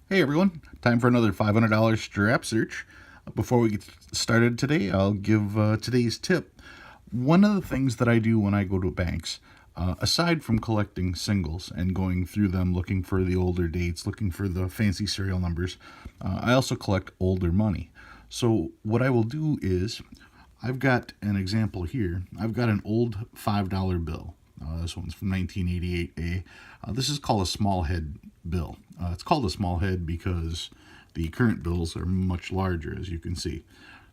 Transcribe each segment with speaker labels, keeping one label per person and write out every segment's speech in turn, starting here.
Speaker 1: Hey everyone, time for another $500 strap search. Before we get started today, I'll give today's tip. One of the things that I do when I go to banks, aside from collecting singles and going through them looking for the older dates, looking for the fancy serial numbers, I also collect older money. So what I will do is, I've got an example here. I've got an old $5 bill. This one's from 1988A. This is called a small head bill. It's called a small head because the current bills are much larger, as you can see.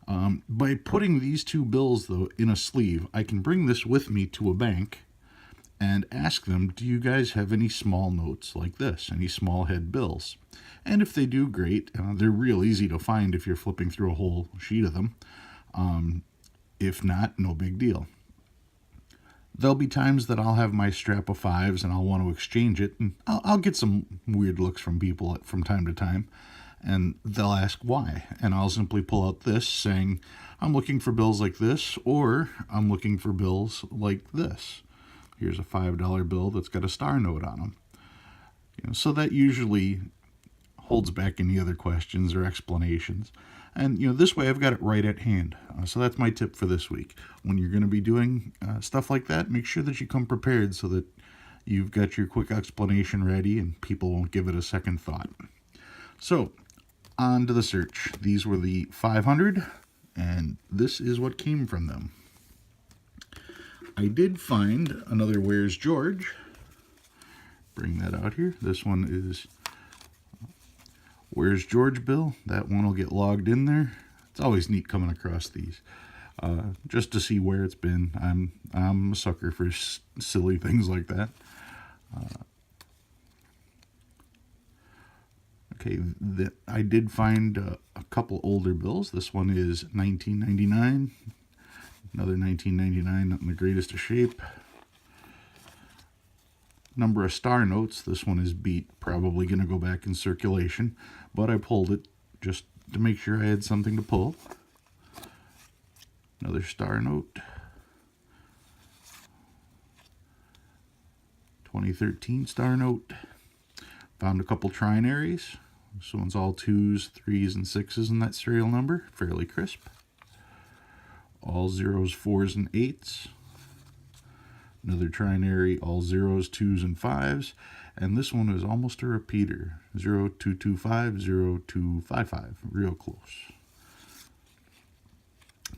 Speaker 1: By putting these two bills, though, in a sleeve, I can bring this with me to a bank and ask them, do you guys have any small notes like this, any small head bills? And if they do, great. They're real easy to find if you're flipping through a whole sheet of them. If not, no big deal. There'll be times that I'll have my strap of fives and I'll want to exchange it, and I'll get some weird looks from people from time to time, and they'll ask why, and I'll simply pull out this saying, I'm looking for bills like this, or I'm looking for bills like this. Here's a $5 bill that's got a star note on them. So that usually holds back any other questions or explanations. And this way I've got it right at hand. So that's my tip for this week. When you're going to be doing stuff like that, make sure that you come prepared so that you've got your quick explanation ready and people won't give it a second thought. So, on to the search. These were the 500, and this is what came from them. I did find another Where's George. Bring that out here. This one is Where's George bill. That one will get logged in there. It's always neat coming across these, just to see where it's been. I'm a sucker for silly things like that. Okay, I did find a couple older bills. This one is 1999. Another 1999, not in the greatest of shape. Number of star notes. This one is beat. Probably going to go back in circulation, but I pulled it just to make sure I had something to pull. Another star note. 2013 star note. Found a couple trinaries. This one's all 2s, 3s, and 6s in that serial number. Fairly crisp. All 0s, 4s, and 8s. Another trinary, all 0s, 2s, and 5s. And this one is almost a repeater. 0225, 0255. Real close.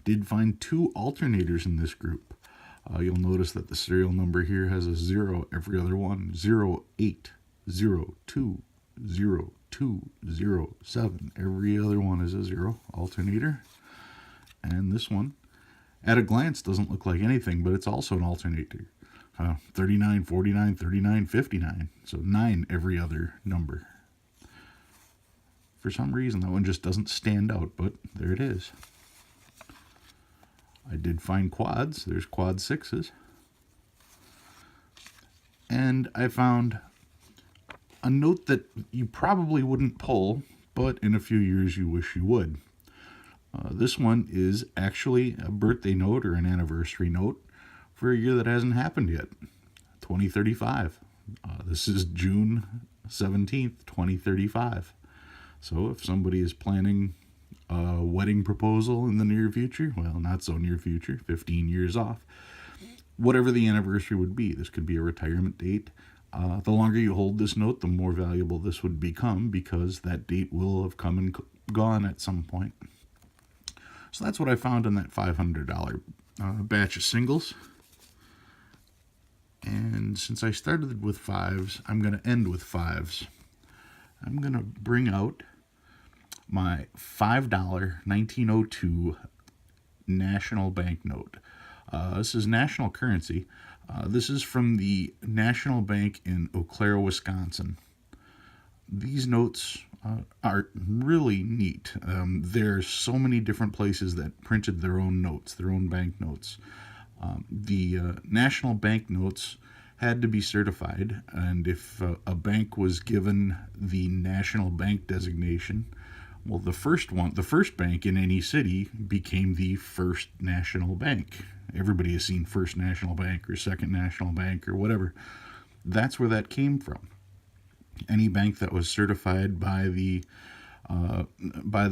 Speaker 1: Did find two alternators in this group. You'll notice that the serial number here has a 0 every other one. 08, 02, 02, 07. Every other one is a 0 alternator. And this one, at a glance, doesn't look like anything, but it's also an alternator. 39, 49, 39, 59. So 9 every other number. For some reason, that one just doesn't stand out, but there it is. I did find quads. There's quad 6s. And I found a note that you probably wouldn't pull, but in a few years you wish you would. This one is actually a birthday note or an anniversary note for a year that hasn't happened yet. 2035. This is June 17th, 2035. So if somebody is planning a wedding proposal in the near future, well, not so near future, 15 years off, whatever the anniversary would be, this could be a retirement date. The longer you hold this note, the more valuable this would become because that date will have come and gone at some point. So that's what I found in that $500 batch of singles. And since I started with 5s, I'm going to end with 5s. I'm going to bring out my $5 1902 national banknote. This is national currency. This is from the National Bank in Eau Claire, Wisconsin. These notes are really neat. There's so many different places that printed their own notes, their own bank notes. The national bank notes had to be certified, and if a bank was given the national bank designation, well, the first bank in any city became the First National Bank. Everybody has seen First National Bank or Second National Bank or whatever. That's where that came from. Any bank that was certified by the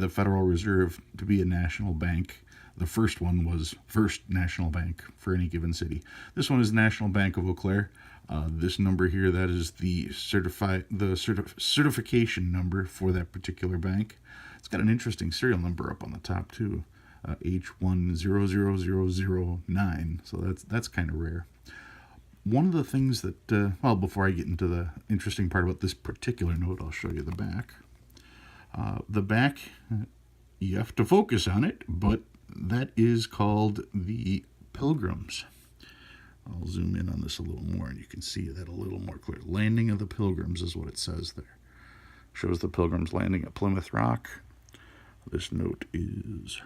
Speaker 1: Federal Reserve to be a national bank. The first one was First National Bank for any given city. This one is National Bank of Eau Claire. This number here, that is the certification number for that particular bank. It's got an interesting serial number up on the top too, H100009. So that's kind of rare. One of the things that, well, before I get into the interesting part about this particular note, I'll show you the back. The back, you have to focus on it, but that is called the Pilgrims. I'll zoom in on this a little more and you can see that a little more clear. Landing of the Pilgrims is what it says there. Shows the Pilgrims landing at Plymouth Rock. This note is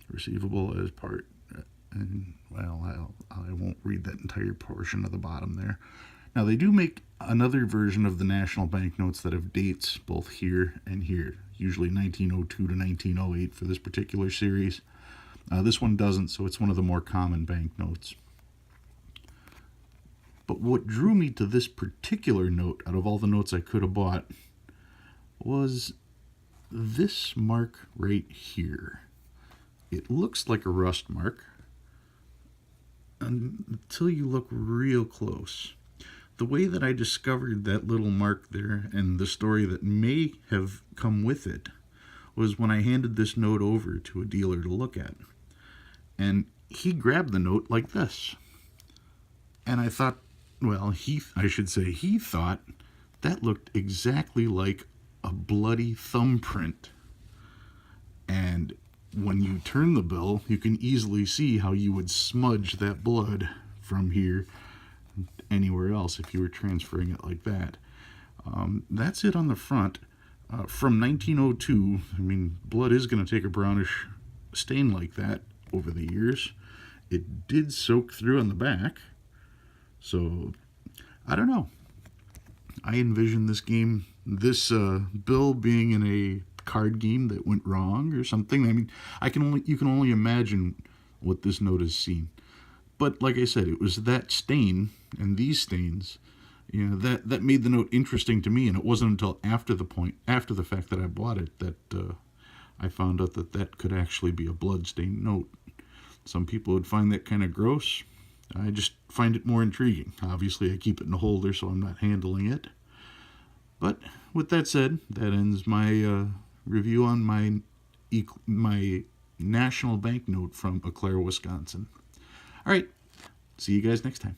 Speaker 1: receivable as part, and well, I won't read that entire portion of the bottom there. Now, they do make another version of the national banknotes that have dates both here and here, usually 1902 to 1908 for this particular series. This one doesn't, so it's one of the more common banknotes. But what drew me to this particular note, out of all the notes I could have bought, was this mark right here. It looks like a rust mark until you look real close. The way that I discovered that little mark there and the story that may have come with it was when I handed this note over to a dealer to look at. And he grabbed the note like this. And I thought, well, he thought that looked exactly like a bloody thumbprint. And when you turn the bill, you can easily see how you would smudge that blood from here anywhere else if you were transferring it like that. That's it on the front. From 1902, I mean, blood is going to take a brownish stain like that over the years. It did soak through on the back. So, I don't know. I envision this bill being in a card game that went wrong or something. I mean, you can only imagine what this note has seen. But like I said, it was that stain and these stains, that made the note interesting to me. And it wasn't until after the fact that I bought it, that I found out that could actually be a blood-stained note. Some people would find that kind of gross. I just find it more intriguing. Obviously, I keep it in a holder, so I'm not handling it. But with that said, that ends my review on my national banknote from Eau Claire, Wisconsin. All right, see you guys next time.